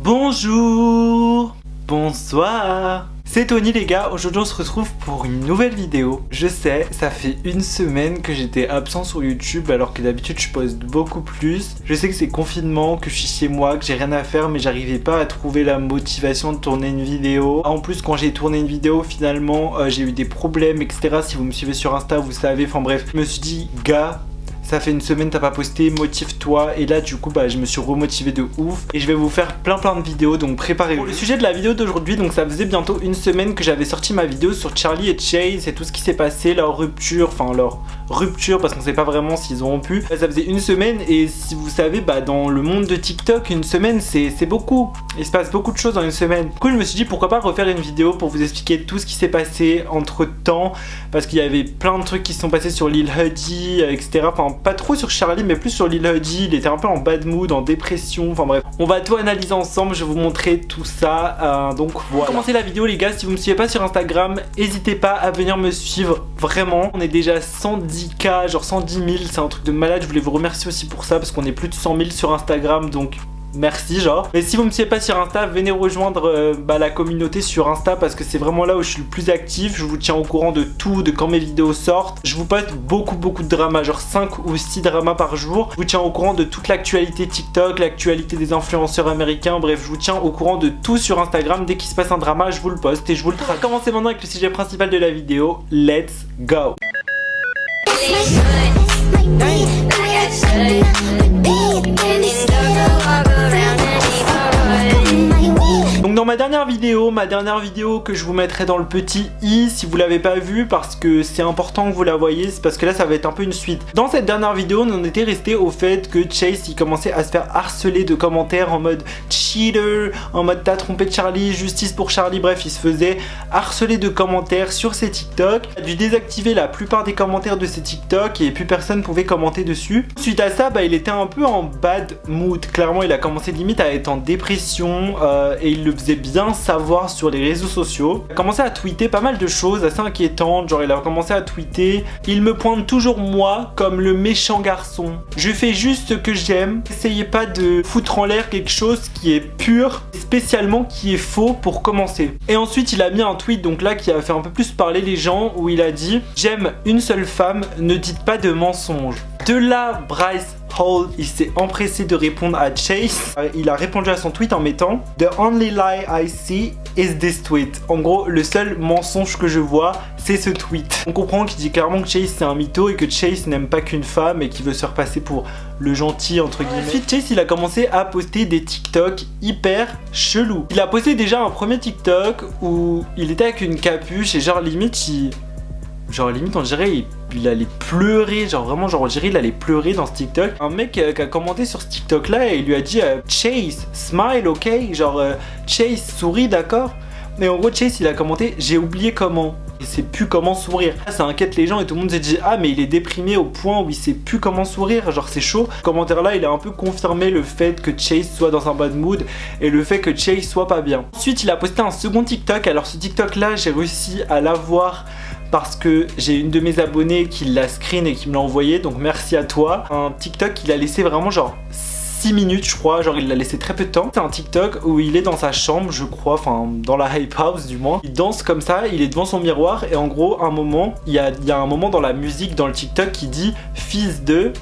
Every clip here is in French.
Bonjour, bonsoir, c'est Tony les gars, aujourd'hui on se retrouve pour une nouvelle vidéo. Je sais, ça fait une semaine que j'étais absent sur YouTube alors que d'habitude je poste beaucoup plus. Je sais que c'est confinement, que je suis chez moi, que j'ai rien à faire mais j'arrivais pas à trouver la motivation de tourner une vidéo. En plus quand j'ai tourné une vidéo finalement j'ai eu des problèmes etc. Si vous me suivez sur Insta vous savez, enfin bref. Je me suis dit gars, ça fait une semaine t'as pas posté, motive-toi. Et là du coup je me suis remotivé de ouf. Et je vais vous faire plein de vidéos, donc préparez-vous. Pour le sujet de la vidéo d'aujourd'hui, donc ça faisait bientôt une semaine que j'avais sorti ma vidéo sur Charlie et Chase et tout ce qui s'est passé, leur rupture parce qu'on sait pas vraiment s'ils ont rompu. Ça faisait une semaine et si vous savez dans le monde de TikTok une semaine c'est beaucoup. Il se passe beaucoup de choses en une semaine. Du coup je me suis dit pourquoi pas refaire une vidéo pour vous expliquer tout ce qui s'est passé entre temps. Parce qu'il y avait plein de trucs qui se sont passés sur Lil Huddy etc. Enfin pas trop sur Charlie mais plus sur Lil Huddy. Il était un peu en bad mood, en dépression, enfin bref. On va tout analyser ensemble, je vais vous montrer tout ça. Donc voilà. Pour commencer la vidéo les gars, si vous me suivez pas sur Instagram, n'hésitez pas à venir me suivre. Vraiment, on est déjà 110K, genre 110 000, c'est un truc de malade. Je voulais vous remercier aussi pour ça parce qu'on est plus de 100 000 sur Instagram, donc merci genre. Mais si vous me suivez pas sur Insta, venez rejoindre la communauté sur Insta parce que c'est vraiment là où je suis le plus actif. Je vous tiens au courant de tout, de quand mes vidéos sortent. Je vous poste beaucoup de dramas, genre 5 ou 6 dramas par jour. Je vous tiens au courant de toute l'actualité TikTok, l'actualité des influenceurs américains. Bref, je vous tiens au courant de tout sur Instagram. Dès qu'il se passe un drama, je vous le poste et je vous le traque. Commencez maintenant avec le sujet principal de la vidéo. Let's go. Donc dans ma dernière vidéo que je vous mettrai dans le petit i si vous l'avez pas vu parce que c'est important que vous la voyez, c'est parce que là ça va être un peu une suite. Dans cette dernière vidéo on en était resté au fait que Chase il commençait à se faire harceler de commentaires en mode cheater, en mode t'as trompé Charlie, justice pour Charlie, bref il se faisait harceler de commentaires sur ses TikTok. Il a dû désactiver la plupart des commentaires de ses TikTok et plus personne pouvait commenter dessus. Suite à ça il était un peu en bad mood, clairement il a commencé limite à être en dépression et il le faisait bien savoir sur les réseaux sociaux. Il a commencé à tweeter pas mal de choses assez inquiétantes, genre il a commencé à tweeter « Il me pointe toujours moi comme le méchant garçon. Je fais juste ce que j'aime. Essayez pas de foutre en l'air quelque chose qui est pur, spécialement qui est faux pour commencer. » Et ensuite il a mis un tweet donc là qui a fait un peu plus parler les gens où il a dit « J'aime une seule femme, ne dites pas de mensonges. » De là, Bryce Hall, il s'est empressé de répondre à Chase. Il a répondu à son tweet en mettant « The only lie I see is this tweet. » En gros, le seul mensonge que je vois, c'est ce tweet. On comprend qu'il dit clairement que Chase c'est un mytho et que Chase n'aime pas qu'une femme et qu'il veut se faire passer pour le gentil entre guillemets. Ensuite, Chase il a commencé à poster des TikTok hyper chelous. Il a posté déjà un premier TikTok où il était avec une capuche et genre limite on dirait il allait pleurer, genre vraiment on dirait il allait pleurer dans ce TikTok. Un mec qui a commenté sur ce TikTok là et il lui a dit Chase, smile ok, genre Chase souris d'accord. Mais en gros Chase il a commenté j'ai oublié comment. Il sait plus comment sourire. Ça inquiète les gens et tout le monde s'est dit ah mais il est déprimé au point où il sait plus comment sourire, genre c'est chaud. Ce commentaire là il a un peu confirmé le fait que Chase soit dans un bad mood et le fait que Chase soit pas bien. Ensuite il a posté un second TikTok. Alors ce TikTok là j'ai réussi à l'avoir parce que j'ai une de mes abonnées qui l'a screen et qui me l'a envoyé, donc merci à toi. Un TikTok qu'il a laissé vraiment genre 6 minutes je crois, genre il l'a laissé très peu de temps. C'est un TikTok où il est dans sa chambre je crois, enfin dans la hype house du moins. Il danse comme ça, il est devant son miroir et en gros un moment, il y a un moment dans la musique dans le TikTok qui dit fils de...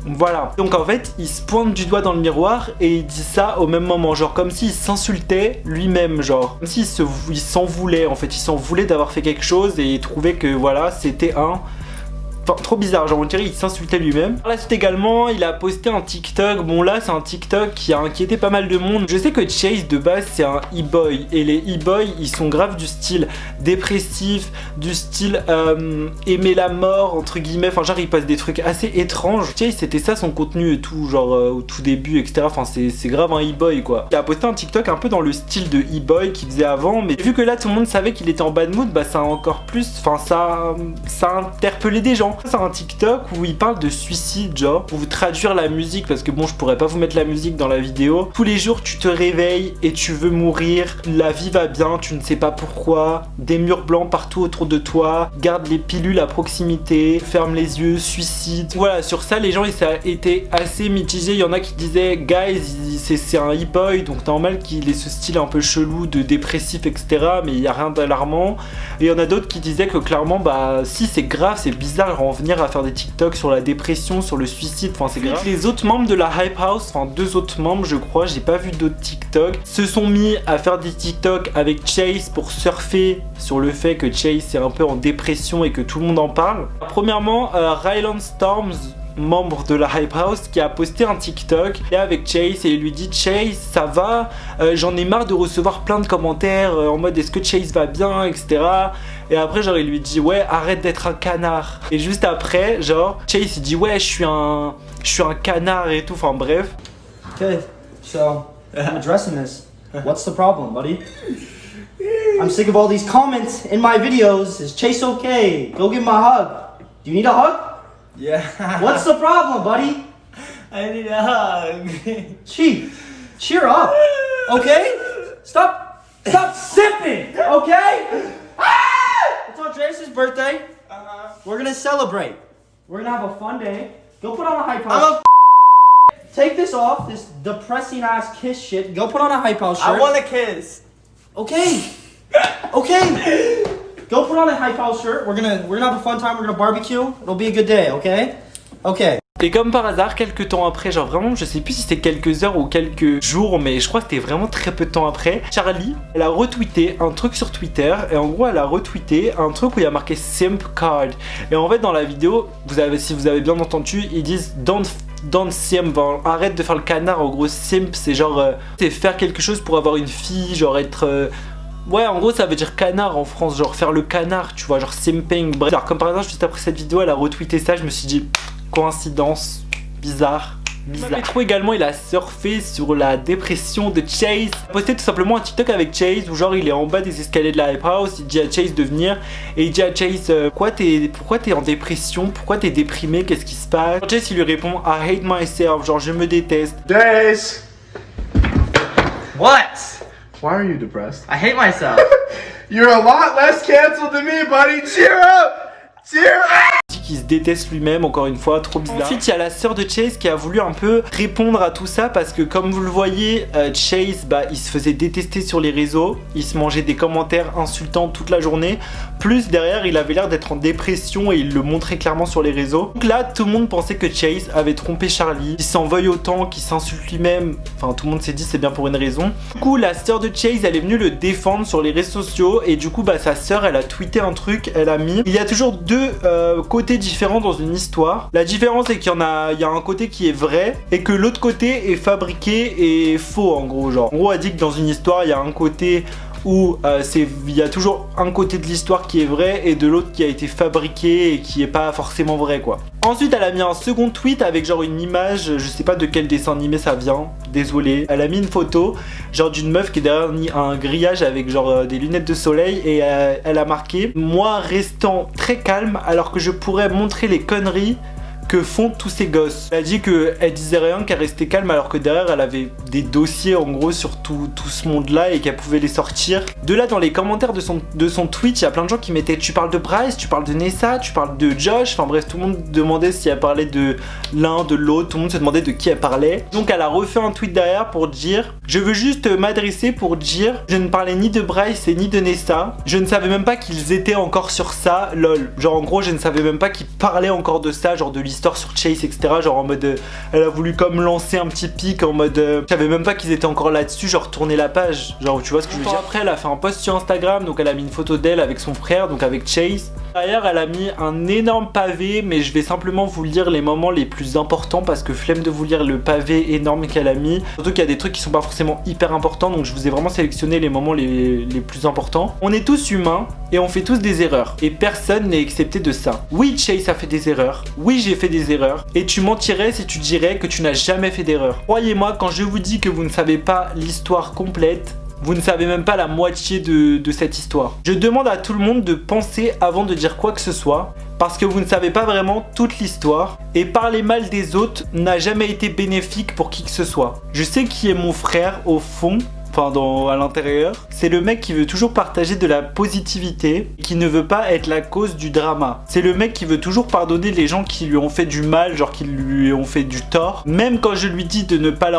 Voilà, donc en fait il se pointe du doigt dans le miroir et il dit ça au même moment, genre comme s'il s'insultait lui-même, genre comme s'il s'en voulait en fait, il s'en voulait d'avoir fait quelque chose et il trouvait que voilà c'était un... Enfin, trop bizarre, genre on dirait il s'insultait lui-même. Par la suite également il a posté un TikTok, bon là c'est un TikTok qui a inquiété pas mal de monde. Je sais que Chase de base c'est un e-boy et les e-boys ils sont grave du style dépressif, du style aimer la mort entre guillemets, enfin genre il poste des trucs assez étranges. Chase c'était ça son contenu et tout, genre au tout début etc, enfin c'est grave un e-boy quoi. Il a posté un TikTok un peu dans le style de e-boy qu'il faisait avant, mais vu que là tout le monde savait qu'il était en bad mood, ça a encore plus, enfin ça a interpellé des gens. C'est un TikTok où il parle de suicide, genre, pour vous traduire la musique, parce que bon, je pourrais pas vous mettre la musique dans la vidéo. Tous les jours, tu te réveilles et tu veux mourir, la vie va bien, tu ne sais pas pourquoi, des murs blancs partout autour de toi, garde les pilules à proximité, ferme les yeux, suicide. Voilà, sur ça, les gens, ils étaient assez mitigés. Il y en a qui disaient, guys, c'est un e-boy, donc normal qu'il ait ce style un peu chelou de dépressif, etc. Mais il n'y a rien d'alarmant. Et il y en a d'autres qui disaient que clairement, bah, si c'est grave, c'est bizarre en venir à faire des TikTok sur la dépression, sur le suicide, enfin c'est grave. Les autres membres de la Hype House, enfin 2 autres membres, je crois, j'ai pas vu d'autres TikTok, se sont mis à faire des TikTok avec Chase pour surfer sur le fait que Chase est un peu en dépression et que tout le monde en parle. Premièrement, Ryland Storms, membre de la Hype House, qui a posté un TikTok et avec Chase et il lui dit Chase ça va, j'en ai marre de recevoir plein de commentaires en mode est-ce que Chase va bien, etc. Et après genre il lui dit ouais arrête d'être un canard. Et juste après genre Chase il dit ouais je suis un canard et tout, enfin bref. Okay, so I'm addressing this. What's the problem, buddy? I'm sick of all these comments in my videos. Is Chase okay? Go give him a hug. Do you need a hug? Yeah. What's the problem, buddy? I need a hug. Chief, cheer up, okay? Stop sipping, okay? It's Andres' birthday. We're gonna celebrate. We're gonna have a fun day. Go put on a Hype House. Take this off, this depressing ass kiss shit. Go put on a Hype House shirt. I want a kiss. Okay. Okay. Go put on a Hype House shirt. We're gonna have a fun time. We're gonna barbecue. It'll be a good day, okay? Okay. Et comme par hasard, quelques temps après, genre vraiment, je sais plus si c'était quelques heures ou quelques jours, mais je crois que c'était vraiment très peu de temps après, Charlie, elle a retweeté un truc sur Twitter, et en gros, elle a retweeté un truc où il y a marqué Simp Card. Et en fait, dans la vidéo, si vous avez bien entendu, ils disent Don't simp, arrête de faire le canard. En gros, simp, c'est genre, c'est faire quelque chose pour avoir une fille, genre être... Ouais, en gros, ça veut dire canard en France, genre faire le canard, tu vois, genre simping. Bref, alors, comme par exemple, juste après cette vidéo, elle a retweeté ça, je me suis dit, coïncidence, bizarre. Métro également, il a surfé sur la dépression de Chase. Il a posté tout simplement un TikTok avec Chase où genre il est en bas des escaliers de la Hype House, il dit à Chase de venir et il dit à Chase pourquoi t'es en dépression, pourquoi t'es déprimé, qu'est-ce qui se passe. Chase il lui répond I hate myself, genre je me déteste. Chase! What? Why are you depressed? I hate myself. You're a lot less canceled than me, buddy. Cheer up! Cheer up! Qui se déteste lui-même, encore une fois, trop bizarre. Ensuite, il y a la sœur de Chase qui a voulu un peu répondre à tout ça parce que comme vous le voyez, Chase, bah, il se faisait détester sur les réseaux, il se mangeait des commentaires insultants toute la journée. Plus derrière, il avait l'air d'être en dépression et il le montrait clairement sur les réseaux. Donc là, tout le monde pensait que Chase avait trompé Charlie, qu'il s'en veuille autant, qu'il s'insulte lui-même. Enfin, tout le monde s'est dit c'est bien pour une raison. Du coup, la sœur de Chase, elle est venue le défendre sur les réseaux sociaux et du coup, bah, sa sœur, elle a tweeté un truc, elle a mis. Il y a toujours deux côtés différents dans une histoire. La différence c'est qu'il y a un côté qui est vrai et que l'autre côté est fabriqué et faux en gros. Genre, en gros, elle dit que dans une histoire, il y a un côté où il y a toujours un côté de l'histoire qui est vrai et de l'autre qui a été fabriqué et qui est pas forcément vrai quoi. Ensuite elle a mis un second tweet avec genre une image, je sais pas de quel dessin animé ça vient, désolé. Elle a mis une photo genre d'une meuf qui est derrière un grillage avec genre des lunettes de soleil et elle a marqué moi restant très calme alors que je pourrais montrer les conneries que font tous ces gosses. Elle a dit qu'elle disait rien, qu'elle restait calme alors que derrière elle avait des dossiers en gros sur tout ce monde là et qu'elle pouvait les sortir. De là dans les commentaires de son tweet, il y a plein de gens qui mettaient tu parles de Bryce, tu parles de Nessa, tu parles de Josh, enfin bref tout le monde demandait si elle parlait de l'un, de l'autre, tout le monde se demandait de qui elle parlait. Donc elle a refait un tweet derrière pour dire je veux juste m'adresser pour dire je ne parlais ni de Bryce et ni de Nessa, je ne savais même pas qu'ils étaient encore sur ça, lol. Genre en gros je ne savais même pas qu'ils parlaient encore de ça, genre de l'histoire sur Chase, etc. Genre en mode elle a voulu comme lancer un petit pic en mode je savais même pas qu'ils étaient encore là-dessus, genre tourner la page, genre tu vois ce que je veux dire. Après elle a fait un post sur Instagram, donc elle a mis une photo d'elle avec son frère, donc avec Chase. Derrière elle a mis un énorme pavé, mais je vais simplement vous lire les moments les plus importants parce que flemme de vous lire le pavé énorme qu'elle a mis. Surtout qu'il y a des trucs qui sont pas forcément hyper importants, donc je vous ai vraiment sélectionné les moments les plus importants. On est tous humains et on fait tous des erreurs et personne n'est excepté de ça. Oui, Chase a fait des erreurs, oui j'ai fait des erreurs et tu mentirais si tu dirais que tu n'as jamais fait d'erreur. Croyez-moi quand je vous dis que vous ne savez pas l'histoire complète, vous ne savez même pas la moitié de cette histoire. Je demande à tout le monde de penser avant de dire quoi que ce soit. parce que vous ne savez pas vraiment toute l'histoire. Et parler mal des autres n'a jamais été bénéfique pour qui que ce soit. Je sais qui est mon frère au fond, enfin à l'intérieur. C'est le mec qui veut toujours partager de la positivité, qui ne veut pas être la cause du drama. C'est le mec qui veut toujours pardonner les gens qui lui ont fait du mal, genre qui lui ont fait du tort. Même quand je lui dis de ne pas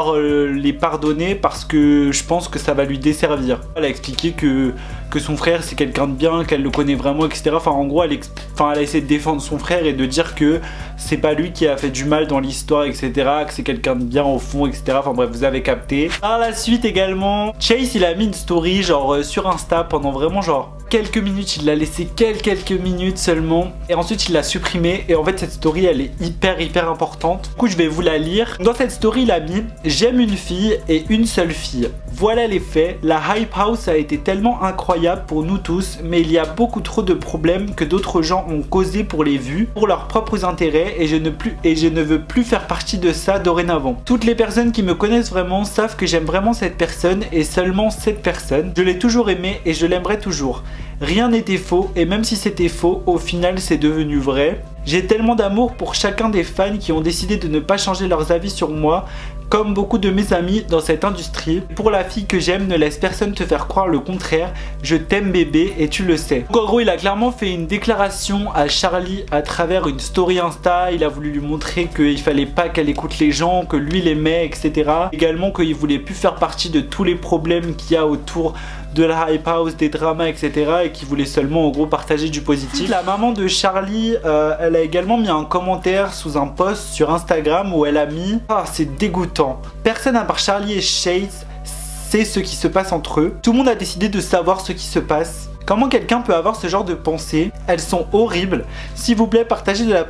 les pardonner parce que je pense que ça va lui desservir. Elle a expliqué que son frère c'est quelqu'un de bien, qu'elle le connaît vraiment, etc. Enfin en gros elle a essayé de défendre son frère et de dire que c'est pas lui qui a fait du mal dans l'histoire, etc. Que c'est quelqu'un de bien au fond, etc. Enfin bref, vous avez capté. Par la suite également, Chase il a mis une story genre sur Insta pendant vraiment genre quelques minutes, il l'a laissé quelques minutes seulement et ensuite il l'a supprimé. Et en fait cette story elle est hyper importante. Du coup je vais vous la lire. Dans cette story il a mis: j'aime une fille et une seule fille. Voilà les faits, la Hype House a été tellement incroyable pour nous tous, mais il y a beaucoup trop de problèmes que d'autres gens ont causé pour les vues, pour leurs propres intérêts, et je ne veux plus faire partie de ça dorénavant. Toutes les personnes qui me connaissent vraiment savent que j'aime vraiment cette personne et seulement cette personne. Je l'ai toujours aimée et je l'aimerai toujours. Rien n'était faux, et même si c'était faux, au final c'est devenu vrai. J'ai tellement d'amour pour chacun des fans qui ont décidé de ne pas changer leurs avis sur moi, comme beaucoup de mes amis dans cette industrie. Pour la fille que j'aime, ne laisse personne te faire croire le contraire. Je t'aime bébé et tu le sais. Donc en gros il a clairement fait une déclaration à Charlie à travers une story Insta. Il a voulu lui montrer qu'il fallait pas qu'elle écoute les gens, que lui l'aimait, etc. Également qu'il voulait plus faire partie de tous les problèmes qu'il y a autour de la Hype House, des dramas, etc. et qui voulait seulement en gros partager du positif. La maman de Charlie, elle a également mis un commentaire sous un post sur Instagram où elle a mis: ah c'est dégoûtant. Personne à part Charlie et Chase sait ce qui se passe entre eux. Tout le monde a décidé de savoir ce qui se passe. Comment quelqu'un peut avoir ce genre de pensées? Elles sont horribles. S'il vous plaît, partagez de la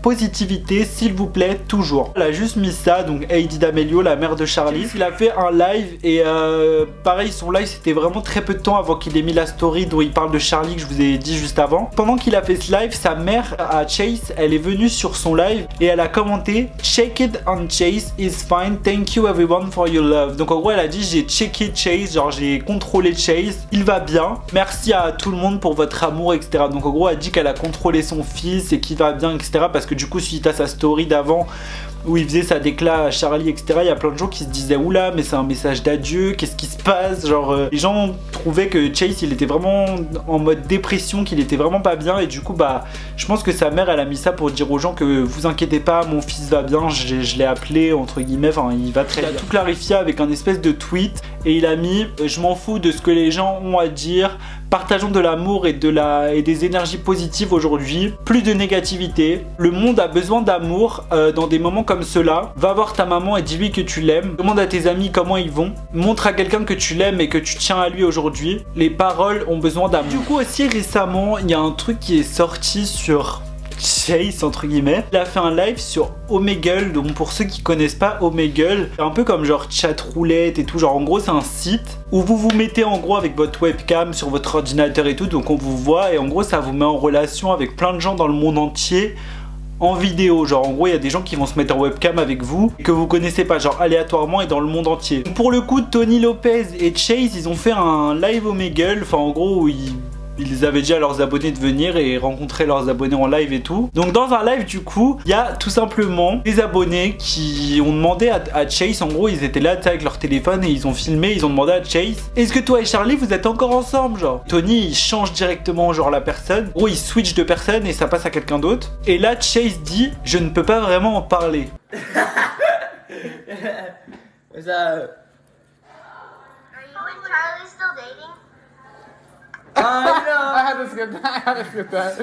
positivité, s'il vous plaît, toujours. Elle a juste mis ça, donc Heidi D'Amelio, la mère de Charlie. Il a fait un live et pareil, son live c'était vraiment très peu de temps avant qu'il ait mis la story dont il parle de Charlie que je vous ai dit juste avant. Pendant qu'il a fait ce live, sa mère à Chase, elle est venue sur son live et elle a commenté: check it on Chase is fine, thank you everyone for your love. Donc en gros elle a dit: j'ai checké Chase, genre j'ai contrôlé Chase, il va bien, merci à tout le monde pour votre amour, etc. Donc en gros elle dit qu'elle a contrôlé son fils et qu'il va bien, etc. Parce que du coup suite à sa story d'avant où il faisait sa décla à Charlie, etc. il y a plein de gens qui se disaient: oula mais c'est un message d'adieu, qu'est-ce qui se passe, genre les gens trouvaient que Chase il était vraiment en mode dépression, qu'il était vraiment pas bien. Et du coup bah je pense que sa mère elle a mis ça pour dire aux gens que vous inquiétez pas, mon fils va bien, je l'ai appelé entre guillemets, enfin il va très bien. Il a tout clarifié avec un espèce de tweet et il a mis: je m'en fous de ce que les gens ont à dire, partageons de l'amour et des énergies positives aujourd'hui, plus de négativité. Le monde a besoin d'amour dans des moments comme cela. Va voir ta maman et dis-lui que tu l'aimes. Demande à tes amis comment ils vont. Montre à quelqu'un que tu l'aimes et que tu tiens à lui aujourd'hui. Les paroles ont besoin d'amour. Du coup aussi récemment, il y a un truc qui est sorti sur Chase entre guillemets. Il a fait un live sur Omegle. Donc pour ceux qui connaissent pas Omegle, c'est un peu comme genre chat roulette et tout, genre en gros c'est un site où vous vous mettez en gros avec votre webcam sur votre ordinateur et tout, donc on vous voit et en gros ça vous met en relation avec plein de gens dans le monde entier en vidéo. Genre en gros il y a des gens qui vont se mettre en webcam avec vous que vous connaissez pas, genre aléatoirement et dans le monde entier. Donc, pour le coup Tony Lopez et Chase ils ont fait un live Omegle, enfin en gros où ils avaient dit à leurs abonnés de venir et rencontrer leurs abonnés en live et tout. Donc dans un live du coup, il y a tout simplement des abonnés qui ont demandé à Chase, en gros ils étaient là avec leur téléphone et ils ont filmé, ils ont demandé à Chase: est-ce que toi et Charlie vous êtes encore ensemble genre? Tony il change directement genre la personne, en gros il switch de personne et ça passe à quelqu'un d'autre. Et là Chase dit: je ne peux pas vraiment en parler. Is that... Are you and Charlie still dating? Oh no! I had to skip that.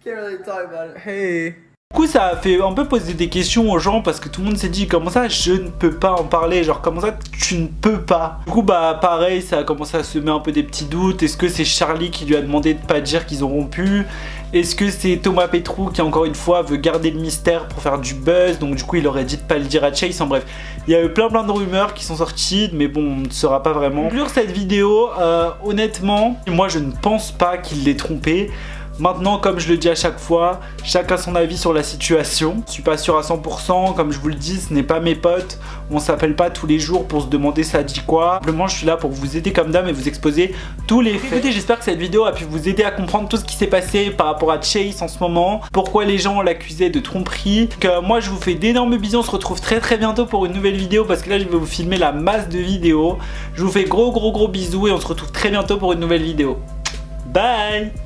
Can't really talk about it. Hey. Du coup ça a fait un peu poser des questions aux gens parce que tout le monde s'est dit: comment ça je ne peux pas en parler, genre comment ça tu ne peux pas? Du coup bah pareil ça a commencé à semer un peu des petits doutes. Est-ce que c'est Charlie qui lui a demandé de pas dire qu'ils ont rompu? Est-ce que c'est Thomas Petrou qui encore une fois veut garder le mystère pour faire du buzz, donc du coup il aurait dit de pas le dire à Chase? En bref, il y a eu plein de rumeurs qui sont sorties mais bon on ne saura pas vraiment. Pour conclure cette vidéo, honnêtement moi je ne pense pas qu'il l'ait trompé. Maintenant, comme je le dis à chaque fois, chacun son avis sur la situation. Je suis pas sûr à 100%, comme je vous le dis, ce n'est pas mes potes. On s'appelle pas tous les jours pour se demander ça dit quoi. Simplement, je suis là pour vous aider comme dame et vous exposer tous les faits. Écoutez, j'espère que cette vidéo a pu vous aider à comprendre tout ce qui s'est passé par rapport à Chase en ce moment. Pourquoi les gens l'accusaient de tromperie. Moi, je vous fais d'énormes bisous. On se retrouve très bientôt pour une nouvelle vidéo parce que là, je vais vous filmer la masse de vidéos. Je vous fais gros bisous et on se retrouve très bientôt pour une nouvelle vidéo. Bye!